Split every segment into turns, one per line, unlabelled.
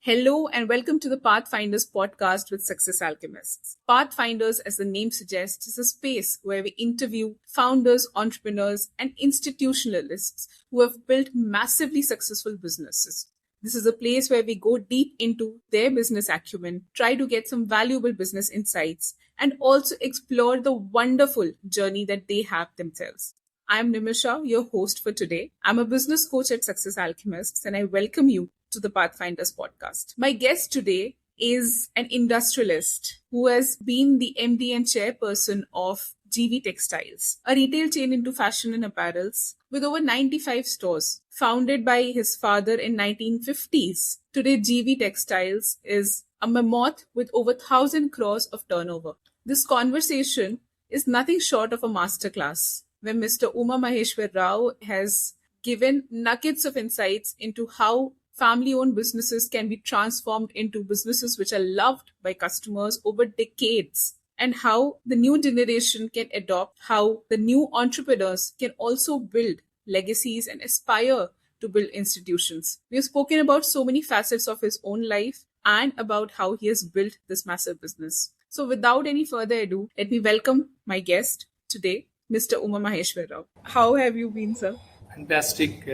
Hello and welcome to the Pathfinders podcast with Success Alchemists. Pathfinders, as the name suggests, is a space where we interview founders, entrepreneurs, and institutionalists who have built massively successful businesses. This is a place where we go deep into their business acumen, try to get some valuable business insights, and also explore the wonderful journey that they have themselves. I'm Nimisha, your host for today. I'm a business coach at Success Alchemists, and I welcome you to the Pathfinders podcast. My guest today is an industrialist who has been the MD and chairperson of GV Textiles, a retail chain into fashion and apparels with over 95 stores. Founded by his father in 1950s, today GV Textiles is a mammoth with over 1,000 crores of turnover. This conversation is nothing short of a masterclass, where Mr. Maheswarao has given nuggets of insights into how family-owned businesses can be transformed into businesses which are loved by customers over decades, and how the new generation can adopt, how the new entrepreneurs can also build legacies and aspire to build institutions. We have spoken about so many facets of his own life and about how he has built this massive business. So without any further ado, let me welcome my guest today, Mr. Maheswarao. How have you been, sir?
Fantastic.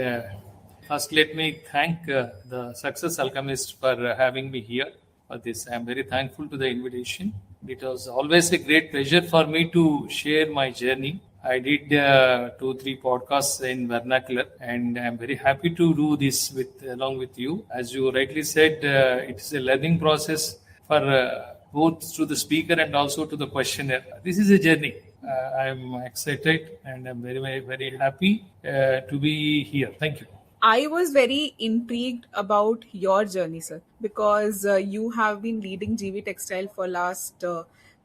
First, let me thank the Success Alchemist for having me here for this. I'm very thankful to the invitation. It was always a great pleasure for me to share my journey. I did 2-3 podcasts in vernacular, and I'm very happy to do this along with you. As you rightly said, it is a learning process for both to the speaker and also to the questioner. This is a journey. I'm excited and I'm very, very, very happy to be here. Thank you.
I was very intrigued about your journey, sir, because you have been leading GV Textile for last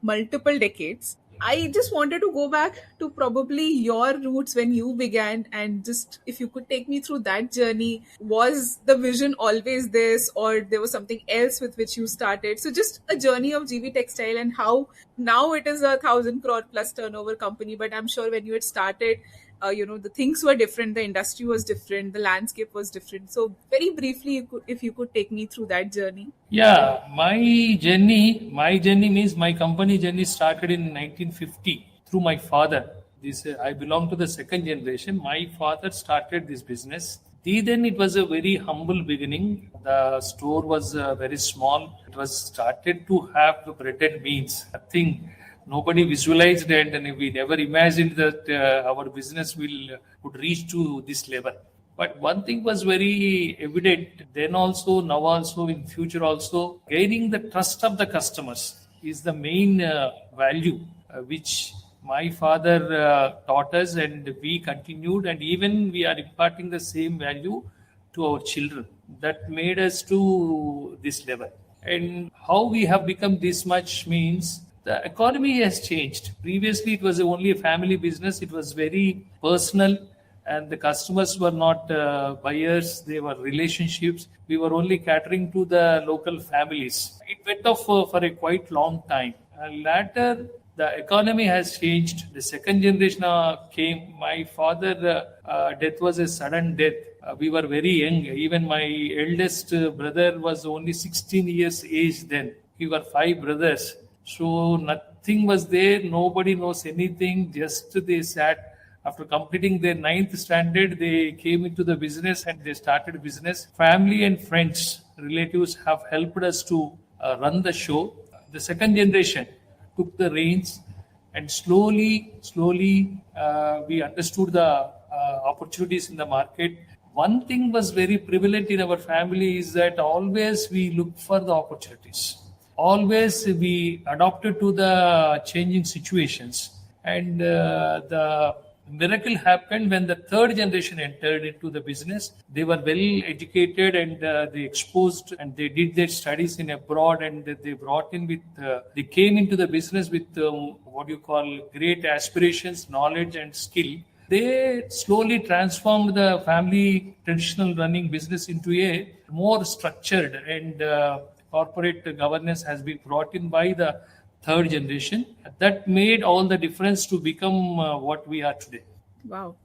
multiple decades. I just wanted to go back to probably your roots when you began, and just if you could take me through that journey. Was the vision always this, or there was something else with which you started? So just a journey of GV Textile and how now it is a 1,000 crore plus turnover company. But I'm sure when you had started, the things were different, the industry was different, the landscape was different. So very briefly, if you could take me through that journey.
Yeah, my journey means my company journey started in 1950 through my father. I belong to the second generation. My father started this business. Then it was a very humble beginning. The store was very small. It was started to have the bread and beans. Nothing. Nobody visualized it, and we never imagined that our business would reach to this level. But one thing was very evident then also, now also, in future also, gaining the trust of the customers is the main value which my father taught us, and we continued, and even we are imparting the same value to our children. That made us to this level. And how we have become this much means the economy has changed. Previously, it was only a family business. It was very personal, and the customers were not buyers. They were relationships. We were only catering to the local families. It went off for a quite long time. Later, the economy has changed. The second generation came. My father death was a sudden death. We were very young. Even my eldest brother was only 16 years age then. We were 5 brothers. So nothing was there. Nobody knows anything. Just they sat. After completing their 9th standard, they came into the business and they started business. Family and friends, relatives have helped us to run the show. The second generation took the reins, and slowly, we understood the opportunities in the market. One thing was very prevalent in our family is that always we look for the opportunities. Always we adapted to the changing situations, and the miracle happened when the third generation entered into the business. They were well educated, and they exposed, and they did their studies in abroad, and they brought in they came into the business with what you call great aspirations, knowledge and skill. They slowly transformed the family traditional running business into a more structured, and corporate governance has been brought in by the third generation. That made all the difference to become what we are today.
Wow.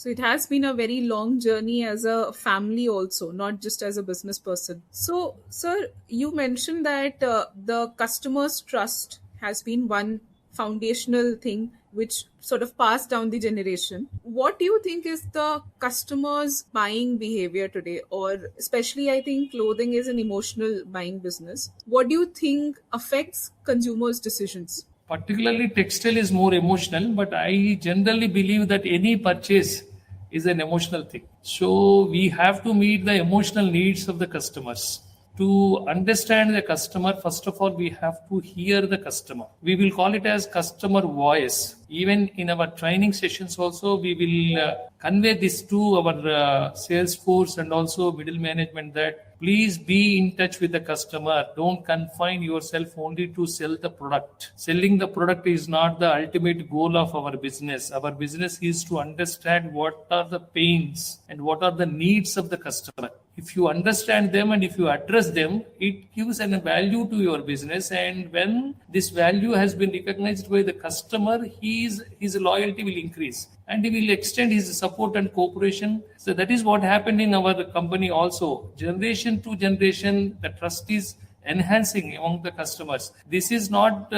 So it has been a very long journey as a family also, not just as a business person. So, sir, you mentioned that the customer's trust has been one foundational thing which sort of passed down the generation. What do you think is the customer's buying behavior today? Or especially, I think clothing is an emotional buying business. What do you think affects consumers' decisions?
Particularly textile is more emotional, but I generally believe that any purchase is an emotional thing. So we have to meet the emotional needs of the customers. To understand the customer, first of all, we have to hear the customer. We will call it as customer voice. Even in our training sessions also, we will convey this to our sales force and also middle management, that please be in touch with the customer. Don't confine yourself only to sell the product. Selling the product is not the ultimate goal of our business. Our business is to understand what are the pains and what are the needs of the customer. If you understand them and if you address them, it gives a value to your business. And when this value has been recognized by the customer, his loyalty will increase and he will extend his support and cooperation. So that is what happened in our company also. Generation to generation, the trust is enhancing among the customers. This is not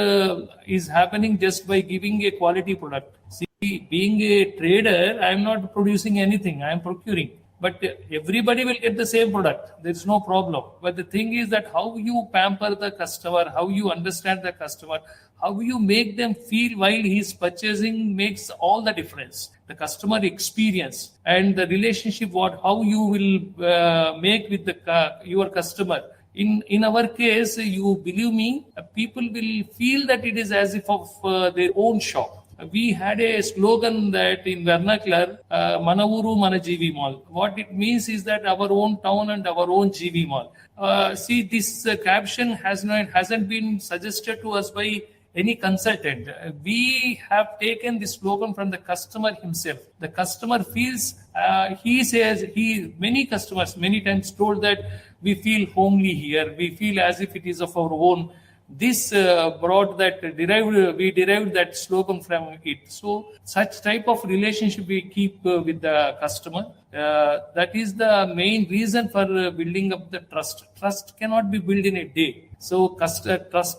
is happening just by giving a quality product. See, being a trader, I am not producing anything, I am procuring. But everybody will get the same product. There's no problem. But the thing is that how you pamper the customer, how you understand the customer, how you make them feel while he's purchasing makes all the difference. The customer experience and the relationship, how you will make with your customer. In our case, you believe me, people will feel that it is as if of their own shop. We had a slogan that in vernacular, Manavuru Mana GV Mall. What it means is that our own town and our own GV Mall. See, this caption hasn't been suggested to us by any consultant. We have taken this slogan from the customer himself. The customer feels, many customers many times told that we feel homely here. We feel as if it is of our own. This we derived that slogan from it. So such type of relationship we keep with the customer. That is the main reason for building up the trust. Trust cannot be built in a day. So trust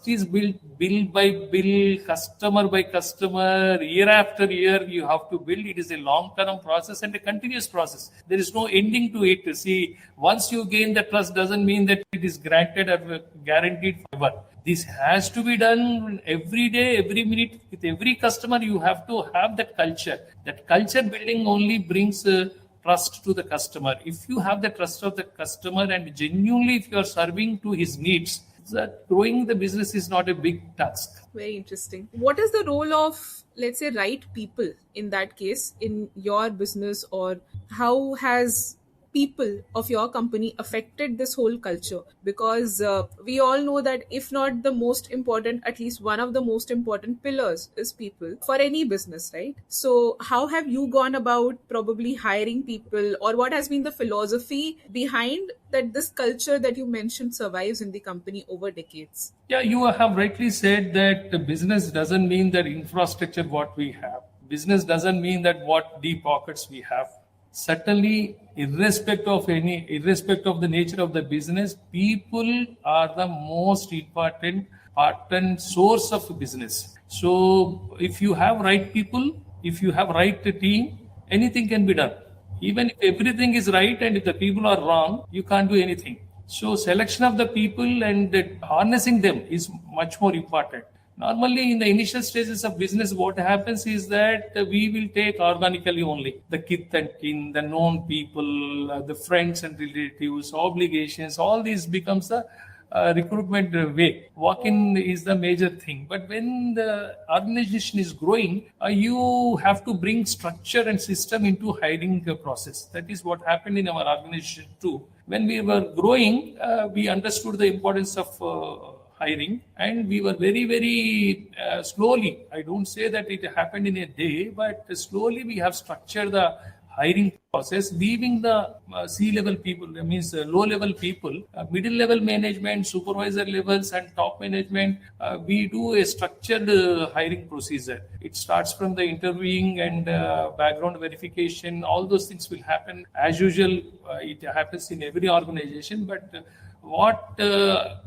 is built bill by bill, customer by customer, year after year. You have to build. It is a long-term process and a continuous process. There is no ending to it. See, once you gain the trust, doesn't mean that it is granted or guaranteed forever. This has to be done every day, every minute. With every customer, you have to have that culture. That culture building only brings trust to the customer. If you have the trust of the customer and genuinely if you are serving to his needs, that growing the business is not a big task.
Very interesting. What is the role of, let's say, right people in that case in your business, or how has people of your company affected this whole culture? Because we all know that if not the most important, at least one of the most important pillars is people for any business, right? So how have you gone about probably hiring people, or what has been the philosophy behind that this culture that you mentioned survives in the company over decades?
Yeah, you have rightly said that the business doesn't mean that infrastructure what we have. Business doesn't mean that what deep pockets we have. Certainly, irrespective of the nature of the business, people are the most important source of business. So, if you have right people, if you have right team, anything can be done. Even if everything is right and if the people are wrong, you can't do anything. So, selection of the people and harnessing them is much more important. Normally, in the initial stages of business, what happens is that we will take organically only the kith and kin, the known people, the friends and relatives, obligations. All these becomes a recruitment way. Walk-in is the major thing. But when the organization is growing, you have to bring structure and system into hiring process. That is what happened in our organization too. When we were growing, we understood the importance of hiring, and we were very slowly, I don't say that it happened in a day, but slowly we have structured the hiring process, leaving the C-level people, that means low-level people, middle-level management, supervisor levels, and top management. We do a structured hiring procedure. It starts from the interviewing and background verification. All those things will happen as usual. It happens in every organization, but what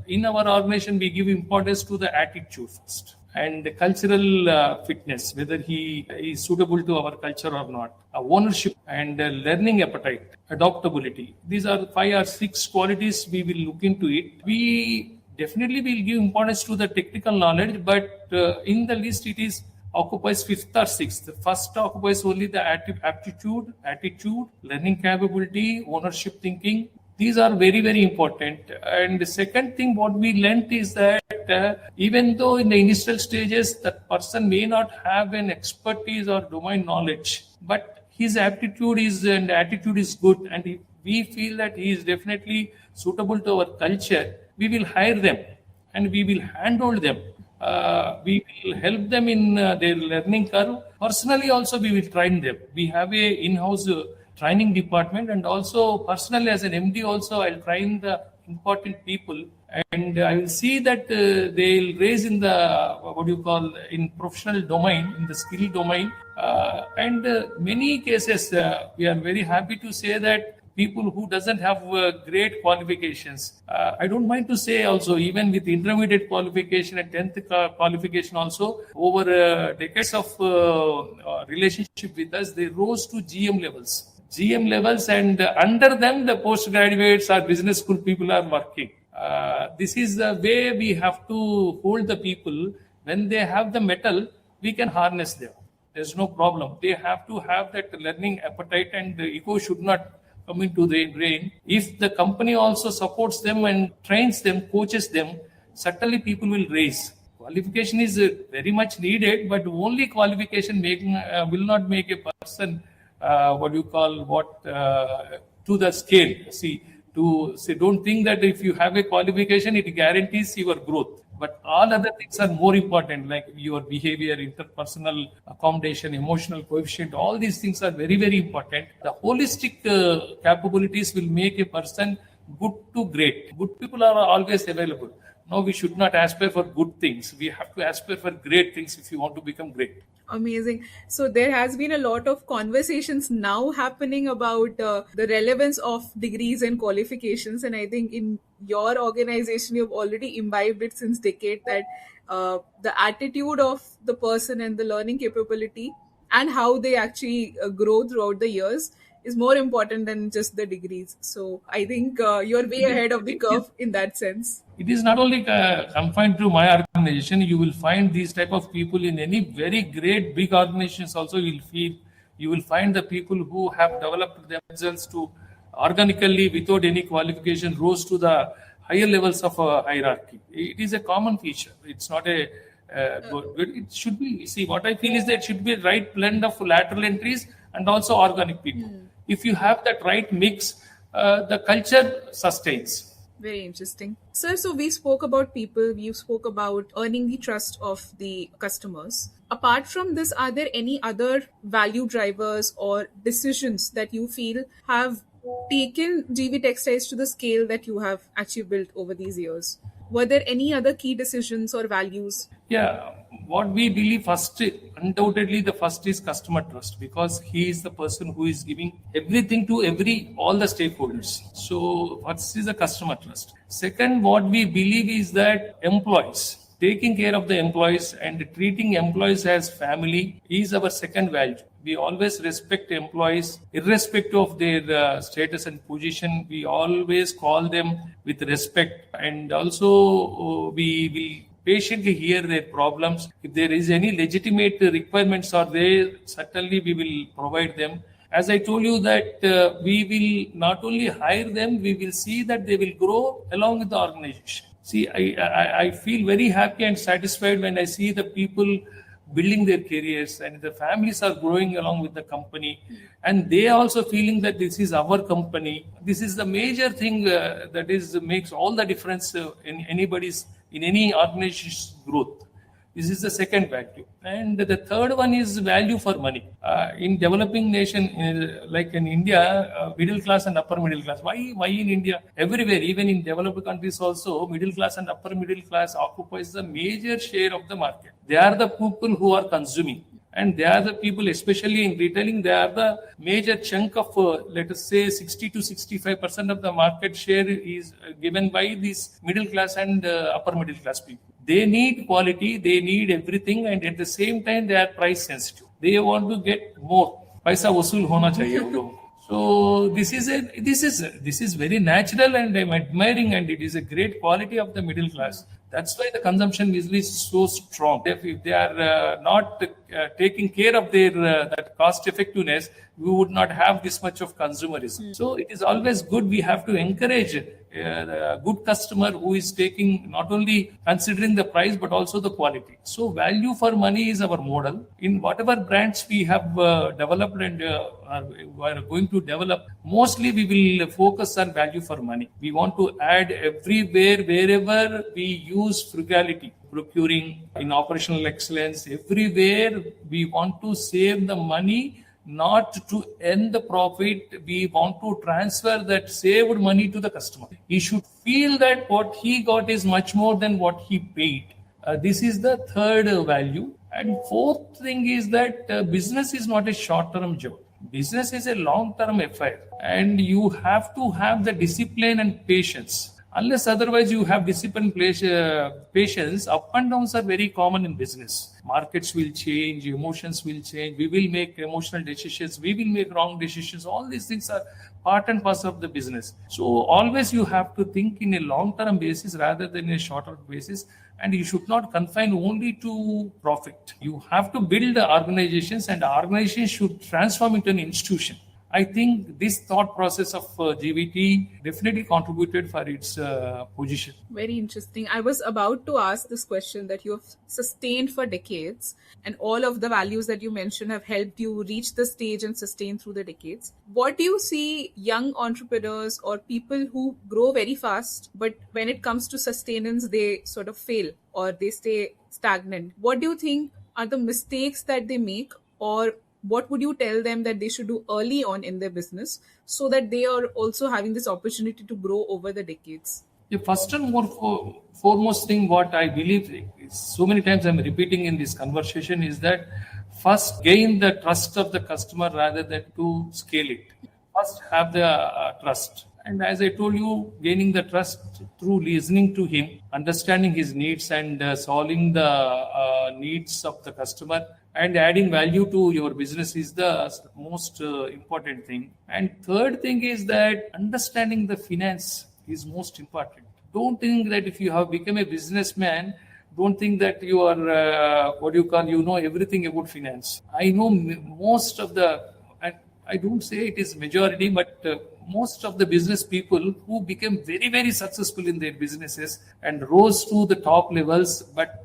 in our organization we give importance to the attitude first and the cultural fitness, whether he is suitable to our culture or not, ownership and learning appetite, adaptability. These are 5 or 6 qualities we will look into it. We definitely will give importance to the technical knowledge, but in the list it is occupies 5th or 6th. The first occupies only the aptitude, attitude, learning capability, ownership thinking. These are very, very important. And the second thing what we learnt is that even though in the initial stages that person may not have an expertise or domain knowledge, but his aptitude is and attitude is good, and if we feel that he is definitely suitable to our culture, we will hire them and we will handhold them. We will help them in their learning curve. Personally also we will train them. We have a in-house training department, and also personally as an MD also I'll train the important people, and I will see that they'll raise in the in professional domain, in the skill domain, and many cases we are very happy to say that people who doesn't have great qualifications, I don't mind to say also, even with intermediate qualification and 10th qualification also, over decades of relationship with us, they rose to GM levels, and under them the postgraduates or business school people are working. This is the way we have to hold the people. When they have the metal, we can harness them. There's no problem. They have to have that learning appetite, and the ego should not come into their brain. If the company also supports them and trains them, coaches them, certainly people will raise. Qualification is very much needed, but only qualification will not make a person to the scale. Don't think that if you have a qualification, it guarantees your growth. But all other things are more important, like your behavior, interpersonal accommodation, emotional coefficient. All these things are very, very important. The holistic capabilities will make a person good to great. Good people are always available. No, we should not aspire for good things. We have to aspire for great things if you want to become great.
Amazing. So there has been a lot of conversations now happening about the relevance of degrees and qualifications. And I think in your organization, you've already imbibed it since decades, that the attitude of the person and the learning capability and how they actually grow throughout the years is more important than just the degrees. So I think you're way ahead of the curve in that sense.
It is not only confined to my organization. You will find these type of people in any very great big organizations also. You will find the people who have developed themselves to organically without any qualification rose to the higher levels of hierarchy. It is a common feature. It's not a good. It should be. See, what I feel is that it should be a right blend of lateral entries and also organic people. If you have that right mix, the culture sustains.
Very interesting. Sir, so we spoke about people, we spoke about earning the trust of the customers. Apart from this, are there any other value drivers or decisions that you feel have taken GV Textiles to the scale that you have actually built over these years? Were there any other key decisions or values?
Yeah, what we believe first, undoubtedly the first is customer trust, because he is the person who is giving everything to all the stakeholders. So first is the customer trust. Second, what we believe is that employees, taking care of the employees and treating employees as family is our second value. We always respect employees irrespective of their status and position. We always call them with respect, and also we will patiently hear their problems. If there is any legitimate requirements are there, certainly we will provide them. As I told you that we will not only hire them, we will see that they will grow along with the organization. See, I feel very happy and satisfied when I see the people building their careers and the families are growing along with the company, and they are also feeling that this is our company. This is the major thing that makes all the difference in any organization's growth. This is the second value. And the third one is value for money. In developing nation, like in India, middle class and upper middle class. Why in India? Everywhere, even in developed countries also, middle class and upper middle class occupies the major share of the market. They are the people who are consuming. And they are the people, especially in retailing, they are the major chunk of, let us say, 60 to 65% of the market share is given by these middle class and upper middle class people. They need quality, they need everything, and at the same time, they are price sensitive. They want to get more. Paisa vasool hona chahiye wo logo. So this is very natural, and I'm admiring, and it is a great quality of the middle class. That's why the consumption is so strong. If they are not taking care of their that cost effectiveness, we would not have this much of consumerism. So it is always good. We have to encourage a good customer who is taking, not only considering the price but also the quality. So value for money is our model. In whatever brands we have developed and are going to develop, mostly we will focus on value for money. We want to add everywhere, wherever we use frugality, procuring, in operational excellence, everywhere we want to save the money, not to earn the profit. We want to transfer that saved money to the customer. He should feel that what he got is much more than what he paid. This is the third value. And fourth thing is that business is not a short-term job. Business is a long-term affair, and you have to have the discipline and patience. Unless otherwise you have discipline, patience, up and downs are very common in business. Markets will change, emotions will change, we will make emotional decisions, we will make wrong decisions. All these things are part and parcel of the business. So always you have to think in a long-term basis rather than a short-term basis, and you should not confine only to profit. You have to build the organizations, and the organization should transform into an institution. I think this thought process of GVT definitely contributed for its position.
Very interesting. I was about to ask this question that you have sustained for decades, and all of the values that you mentioned have helped you reach the stage and sustain through the decades. What do you see young entrepreneurs or people who grow very fast, but when it comes to sustenance, they sort of fail or they stay stagnant? What do you think are the mistakes that they make, or what would you tell them that they should do early on in their business so that they are also having this opportunity to grow over the decades?
The first and foremost thing, what I believe, so many times I'm repeating in this conversation, is that first gain the trust of the customer rather than to scale it. First have the trust. And as I told you, gaining the trust through listening to him, understanding his needs, and solving the needs of the customer, and adding value to your business is the most important thing. And third thing is that understanding the finance is most important. Don't think that if you have become a businessman, don't think that you are you know everything about finance. I know most of the, and I don't say it is majority, but most of the business people who became very, very successful in their businesses and rose to the top levels, but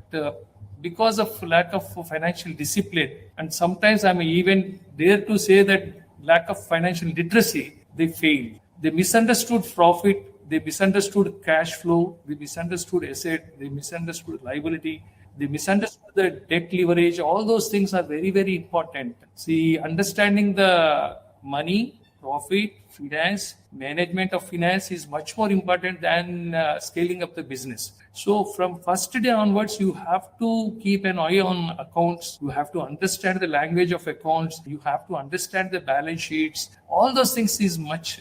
because of lack of financial discipline, and sometimes I'm even dare to say that lack of financial literacy, they failed. They misunderstood profit, they misunderstood cash flow, they misunderstood asset, they misunderstood liability, they misunderstood the debt leverage. All those things are very, very important. See, understanding the money, profit, finance, management of finance is much more important than scaling up the business. So from first day onwards, you have to keep an eye on accounts. You have to understand the language of accounts. You have to understand the balance sheets. All those things is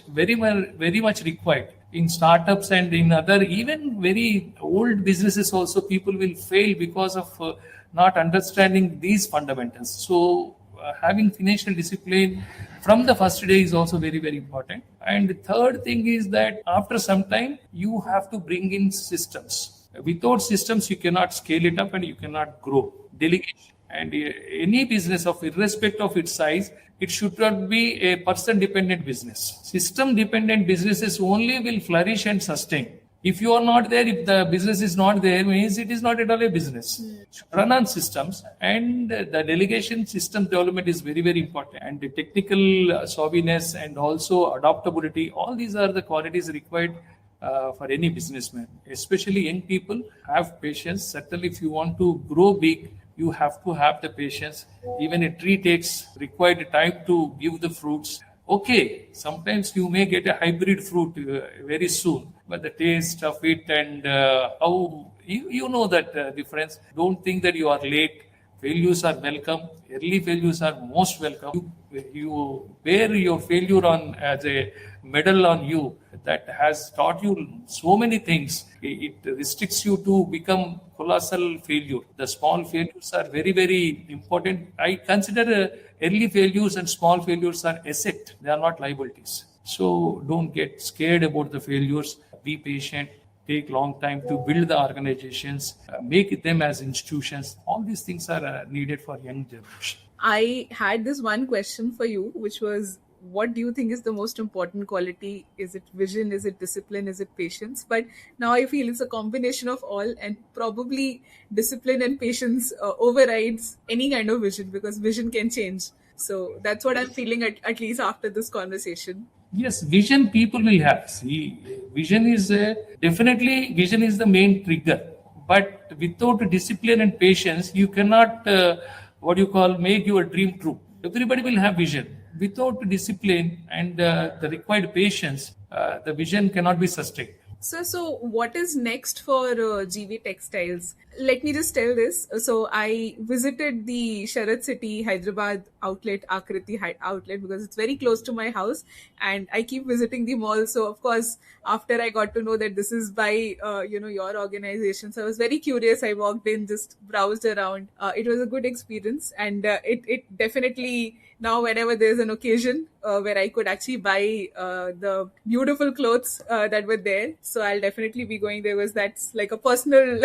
very much required. In startups and in other, even very old businesses also, people will fail because of not understanding these fundamentals. So having financial discipline from the first day is also very, very important. And the third thing is that after some time, you have to bring in systems. Without systems, you cannot scale it up and you cannot grow. Delegation. And any business, of irrespective of its size, it should not be a person-dependent business. System-dependent businesses only will flourish and sustain. If you are not there, if the business is not there, means it is not at all a business. It should run on systems, and the delegation system development is very, very important. And the technical savviness and also adaptability, all these are the qualities required for any businessman, especially young people. Have patience. Certainly, if you want to grow big, you have to have the patience. Even a tree takes required time to give the fruits. Okay, sometimes you may get a hybrid fruit very soon, but the taste of it and how you know that difference. Don't think that you are late. Failures are welcome. Early failures are most welcome. You bear your failure on as a medal on you that has taught you so many things. It restricts you to become colossal failure. The small failures are very, very important. I consider early failures and small failures are asset. They are not liabilities. So don't get scared about the failures. Be patient. Take long time to build the organizations, make them as institutions. All these things are needed for young generation.
I had this one question for you, which was, what do you think is the most important quality? Is it vision? Is it discipline? Is it patience? But now I feel it's a combination of all, and probably discipline and patience overrides any kind of vision, because vision can change. So that's what I'm feeling at least after this conversation.
Yes, vision people will have. See, vision is definitely vision is the main trigger. But without discipline and patience, you cannot make your dream true. Everybody will have vision. Without discipline and the required patience, the vision cannot be sustained.
So what is next for GV Textiles? Let me just tell this. So I visited the Sharad City, Hyderabad outlet, Akriti outlet, because it's very close to my house, and I keep visiting the mall. So of course, after I got to know that this is by your organization, so I was very curious. I walked in, just browsed around. It was a good experience, and it definitely, now whenever there's an occasion where I could actually buy the beautiful clothes that were there, so I'll definitely be going there, because that's like a personal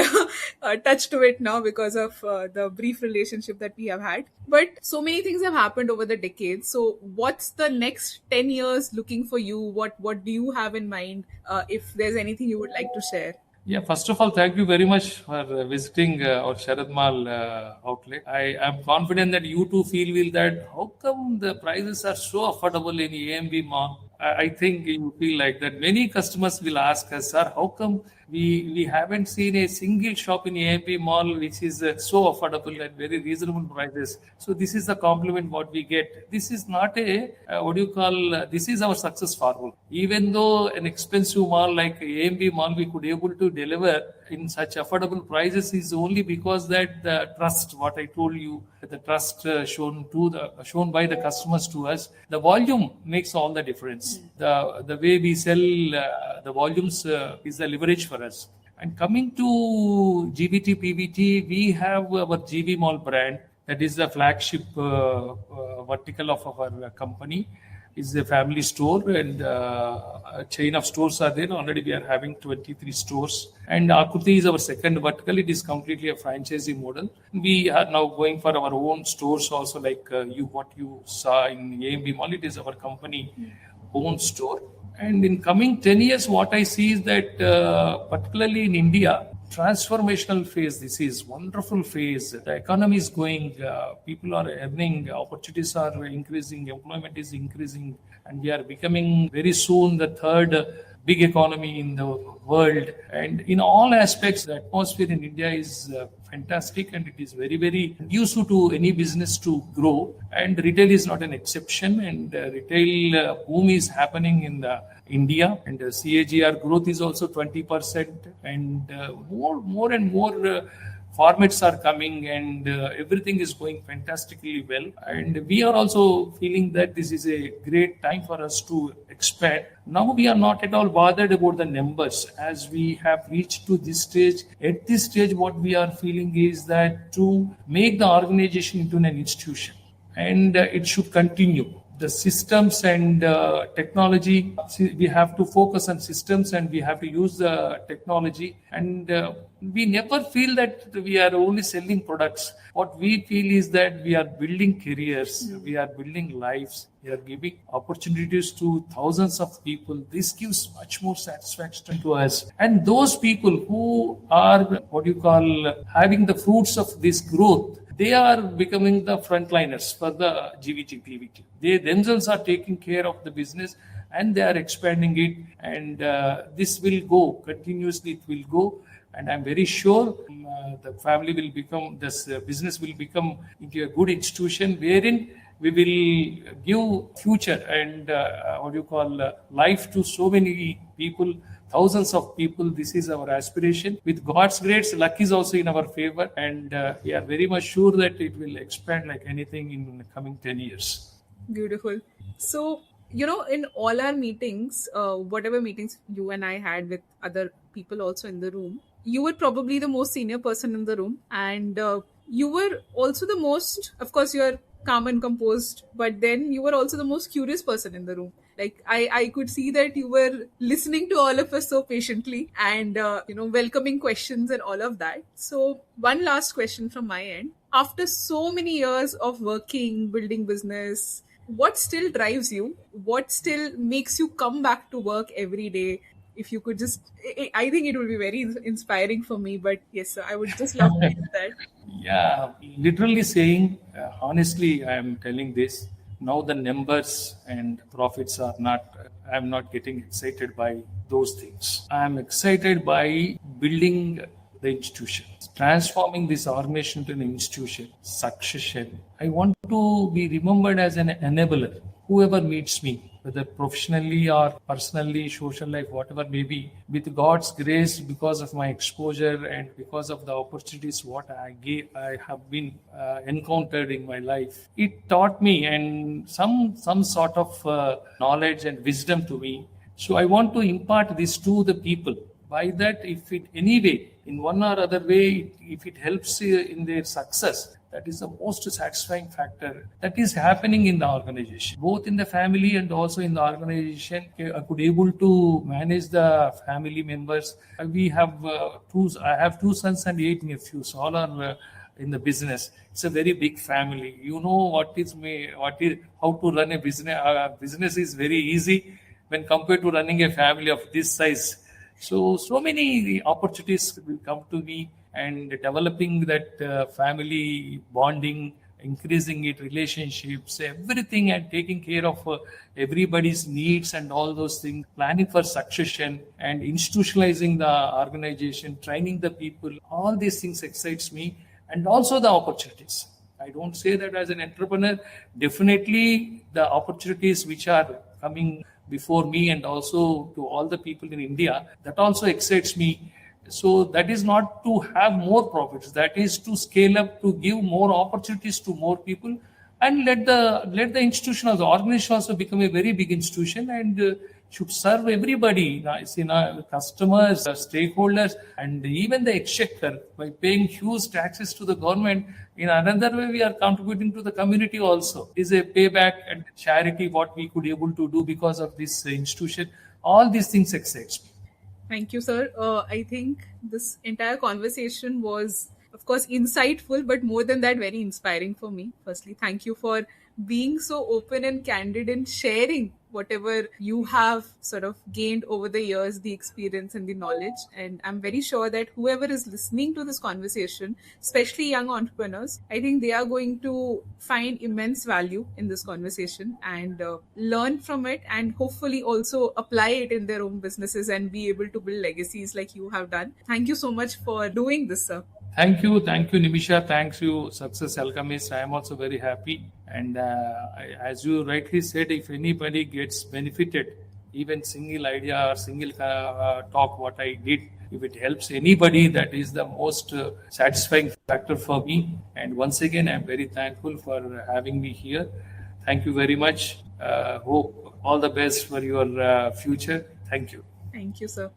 touch to it now because of the brief relationship that we have had. But so many things have happened over the decades. So what's the next 10 years looking for you? What do you have in mind, if there's anything you would like to share?
Yeah, first of all, thank you very much for visiting our Sharad Mall outlet. I am confident that you too feel that how come the prices are so affordable in AMB Mall? I think you feel like that. Many customers will ask us, sir, how come we haven't seen a single shop in AMP Mall which is so affordable at very reasonable prices. So this is the compliment what we get. This is not this is our success formula. Even though an expensive mall like AMB Mall we could able to deliver in such affordable prices is only because that the trust, what I told you, the trust shown by the customers to us, the volume makes all the difference. The way we sell the volumes is the leverage for us. And coming to GVT PVT, we have our GV Mall brand, that is the flagship vertical of our company. Is a family store, and a chain of stores are there. Already we are having 23 stores. And Akriti is our second vertical. It is completely a franchisee model. We are now going for our own stores also, like what you saw in AMB Mall. It is our company own store. And in coming 10 years, what I see is that particularly in India, transformational phase. This is wonderful phase. The economy is going, people are earning, opportunities are increasing, employment is increasing, and we are becoming very soon the third big economy in the world. And in all aspects, the atmosphere in India is fantastic, and it is very, very conducive to any business to grow. And retail is not an exception, and retail boom is happening in India, and CAGR growth is also 20%, and more and more formats are coming, and everything is going fantastically well. And we are also feeling that this is a great time for us to expand. Now we are not at all bothered about the numbers, as we have reached to this stage. At this stage, what we are feeling is that to make the organization into an institution, and it should continue. The systems and technology, we have to focus on systems, and we have to use the technology. And we never feel that we are only selling products. What we feel is that we are building careers, we are building lives, we are giving opportunities to thousands of people. This gives much more satisfaction to us. And those people who are having the fruits of this growth, they are becoming the frontliners for the GVT. They themselves are taking care of the business and they are expanding it, and this will go continuously. It will go, and I'm very sure the family will become, this business will become into a good institution wherein we will give future and life to so many people, thousands of people. This is our aspiration. With God's grace, luck is also in our favor, and we are very much sure that it will expand like anything in the coming 10 years.
Beautiful. So, in all our meetings, whatever meetings you and I had with other people also in the room, you were probably the most senior person in the room, and you were also the most, of course, you are calm and composed, but then you were also the most curious person in the room. Like I could see that you were listening to all of us so patiently and, welcoming questions and all of that. So one last question from my end. After so many years of working, building business, what still drives you? What still makes you come back to work every day? If you could just, I think it would be very inspiring for me, but yes, sir, I would just love to hear that.
Yeah, literally saying, honestly, I am telling this. Now the numbers and profits are not, I'm not getting excited by those things. I'm excited by building the institution, transforming this organization to an institution, succession. I want to be remembered as an enabler. Whoever meets me, whether professionally or personally, social life, whatever may be, with God's grace, because of my exposure and because of the opportunities what I have been encountered in my life, it taught me and some sort of knowledge and wisdom to me. So I want to impart this to the people. By that, if it any way, in one or other way, if it helps in their success, that is the most satisfying factor that is happening in the organization, both in the family and also in the organization. I could able to manage the family members. We have I have 2 sons and 8 nephews. All are in the business. It's a very big family. You know how to run a business. Business is very easy when compared to running a family of this size. So many opportunities will come to me, and developing that family bonding, increasing it, relationships, everything, and taking care of everybody's needs and all those things, planning for succession and institutionalizing the organization, training the people. All these things excites me, and also the opportunities. I don't say that as an entrepreneur. Definitely the opportunities which are coming before me and also to all the people in India, that also excites me. So that is not to have more profits, that is to scale up, to give more opportunities to more people, and let the institution or the organization also become a very big institution and should serve everybody, customers, stakeholders, and even the exchequer by paying huge taxes to the government. In another way, we are contributing to the community also. Is a payback and charity what we could able to do because of this institution. All these things excites me.
Thank you, sir. I think this entire conversation was, of course, insightful, but more than that, very inspiring for me. Firstly, thank you for being so open and candid and sharing whatever you have sort of gained over the years, the experience and the knowledge. And I'm very sure that whoever is listening to this conversation, especially young entrepreneurs, I think they are going to find immense value in this conversation and learn from it, and hopefully also apply it in their own businesses and be able to build legacies like you have done. Thank you so much for doing this, sir.
Thank you, Nimisha. Thanks you, Success Alchemist. I am also very happy. And as you rightly said, if anybody gets benefited, even single idea or single talk what I did, if it helps anybody, that is the most satisfying factor for me. And once again, I am very thankful for having me here. Thank you very much. Hope all the best for your future. Thank you.
Thank you, sir.